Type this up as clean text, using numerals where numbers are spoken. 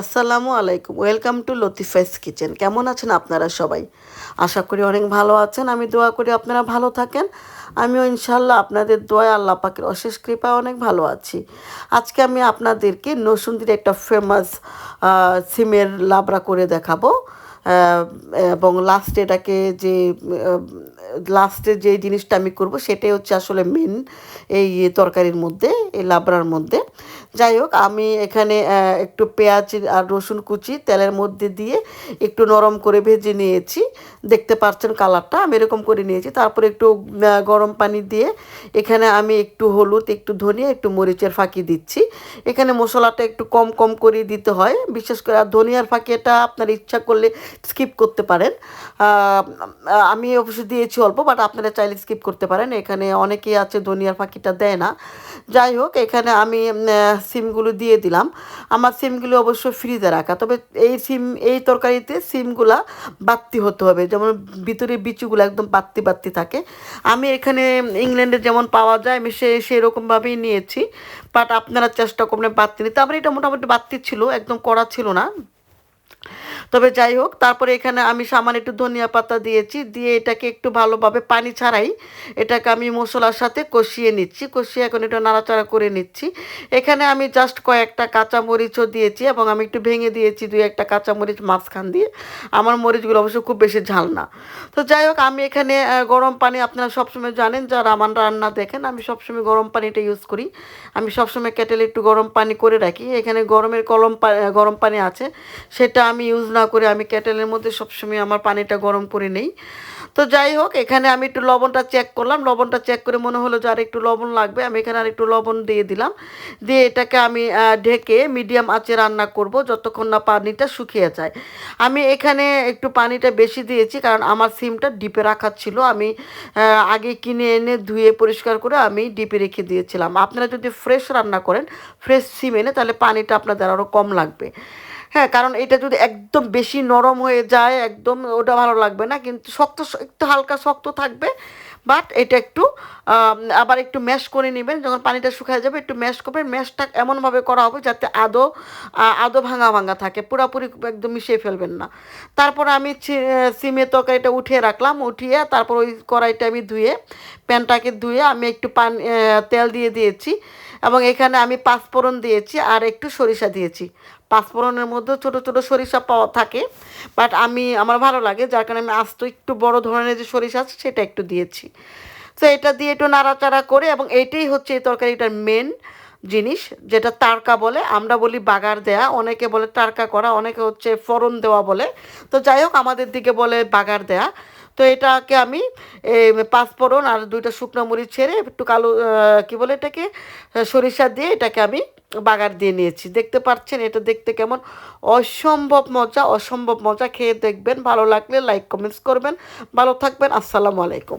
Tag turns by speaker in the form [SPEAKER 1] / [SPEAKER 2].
[SPEAKER 1] আসসালামু আলাইকুম, welcome to লতিফাইস kitchen. কেমন আছেন আপনারা সবাই? আশা করি অনেক ভালো আছেন। আমি দোয়া করি আপনারা ভালো থাকেন। আমিও ইনশাল্লাহ আপনাদের দোয়ায় আল্লাহ পাকের অশেষ কৃপায় অনেক ভালো আছি। আজকে আমি আপনাদেরকে নরসিংদীর একটা ফেমাস সিমের লাবড়া করে দেখাবো। এবং লাস্টে এটাকে যে লাস্টে যে জিনিসটা আমি করব সেটাই হচ্ছে আসলে মেন এই তরকারির মধ্যে, এই লাবড়ার মধ্যে। যাই হোক, আমি এখানে একটু পেঁয়াজ আর রসুন কুচি তেলের মধ্যে দিয়ে একটু নরম করে ভেজে নিয়েছি। দেখতে পাচ্ছেন কালারটা, আমি এরকম করে নিয়েছি। তারপরে একটু গরম পানি দিয়ে এখানে আমি একটু হলুদ, একটু ধনিয়া, একটু মরিচের ফাঁকি দিচ্ছি। এখানে মশলাটা একটু কম কম করে দিতে হয়, বিশেষ করে। আর ধনিয়ার ফাঁকিটা আপনার ইচ্ছা করলে স্কিপ করতে পারেন। আমি অবশ্য দিয়েছি অল্প, বাট আপনারা চাইলে স্কিপ করতে পারেন। এখানে অনেকেই আছে ধনিয়ার ফাঁকিটা দেয় না। যাই হোক, এখানে আমি সিমগুলো দিয়ে দিলাম। আমার সিমগুলো অবশ্য ফ্রিজে রাখা, তবে এই তরকারিতে সিমগুলা বাত্তি হতে হবে, যেমন ভিতরে বিচুগুলো একদম বাত্তি বাত্তি থাকে। আমি এখানে ইংল্যান্ডে যেমন পাওয়া যায় আমি সেরকমভাবেই নিয়েছি, বাট আপনারা চেষ্টা করবেন বাত্তি নিতে। আমার এটা মোটামুটি বাত্তি ছিল, একদম কড়া ছিল না। তবে যাই হোক, তারপরে এখানে আমি সামান্য একটু ধনিয়া পাতা দিয়েছি, দিয়ে এটাকে একটু ভালোভাবে পানি ছাড়াই এটাকে আমি মশলার সাথে কষিয়ে নিচ্ছি। কষিয়ে এখন এটা নাড়াচাড়া করে নিচ্ছি। এখানে আমি জাস্ট কয়েকটা কাঁচামরিচও দিয়েছি, এবং আমি একটু ভেঙে দিয়েছি দুই একটা কাঁচামরিচ মাঝখান দিয়ে। আমার মরিচগুলো অবশ্য খুব বেশি ঝাল না। তো যাই হোক, আমি এখানে গরম পানি, আপনারা সবসময় জানেন যারা আমার রান্না দেখেন, আমি সবসময় গরম পানিটা ইউজ করি। আমি সবসময় কেটেলে একটু গরম পানি করে রাখি। এখানে গরম পানি আছে, সেটা আমি ইউজ না করে আমি কেটেলের মধ্যে সবসময় আমার পানিটা গরম করে নেই। তো যাই হোক, এখানে আমি একটু লবণটা চেক করলাম। লবণটা চেক করে মনে হলো যে আর একটু লবণ লাগবে, আমি এখানে আর একটু লবণ দিয়ে দিলাম। দিয়ে এটাকে আমি ঢেকে মিডিয়াম আঁচে রান্না করব যতক্ষণ না পানিটা শুকিয়ে যায়। আমি এখানে একটু পানিটা বেশি দিয়েছি, কারণ আমার সিমটা ডিপে রাখা ছিল। আমি আগে কিনে এনে ধুয়ে পরিষ্কার করে আমি ডিপে রেখে দিয়েছিলাম। আপনারা যদি ফ্রেশ রান্না করেন, ফ্রেশ সিম এনে, তাহলে পানিটা আপনাদের আরও কম লাগবে। হ্যাঁ, কারণ এটা যদি একদম বেশি নরম হয়ে যায়, একদম ওটা ভালো লাগবে না। কিন্তু শক্ত, একটু হালকা শক্ত থাকবে, বাট এটা একটু আবার একটু ম্যাশ করে নেবেন। যখন পানিটা শুকায় যাবে একটু ম্যাশ করবেন। ম্যাশটা এমনভাবে করা হবে যাতে আদো ভাঙা ভাঙা থাকে, পুরোপুরি একদম মিশিয়ে ফেলবেন না। তারপর আমি সিমের তরকারিটা উঠিয়ে রাখলাম। উঠিয়ে তারপর ওই কড়াইটা আমি ধুয়ে, প্যানটাকে ধুয়ে আমি একটু তেল দিয়ে দিয়েছি, এবং এখানে আমি পাঁচফোড়ন দিয়েছি আর একটু সরিষা দিয়েছি। পাঁচফোড়নের মধ্যে ছোটো ছোটো সরিষা পাওয়া থাকে, বাট আমার ভালো লাগে, যার কারণে আমি আস্ত একটু বড় ধরনের যে সরিষা আছে সেটা একটু দিয়েছি। তো এটা দিয়ে একটু নাড়াচাড়া করে, এবং এইটাই হচ্ছে এই তরকারিটার মেন জিনিস, যেটা তাড়কা বলে। আমরা বলি বাগার দেয়া, অনেকে বলে তাড়কা করা, অনেকে হচ্ছে ফোড়ন দেওয়া বলে। তো যাই হোক, আমাদের দিকে বলে বাগার দেয়া। তো এটাকে আমি পাঁচফোড়ন আর দুইটা শুকনো মরিচ ছেড়ে একটু কালো কী বলে এটাকে, সরিষা দিয়ে এটাকে আমি বাগার দিয়ে নিয়েছি। দেখতে পাচ্ছেন এটা দেখতে কেমন, অসম্ভব মজা, অসম্ভব মজা। খেয়ে দেখবেন, ভালো লাগলে লাইক কমেন্টস করবেন। ভালো থাকবেন, আসসালামু আলাইকুম।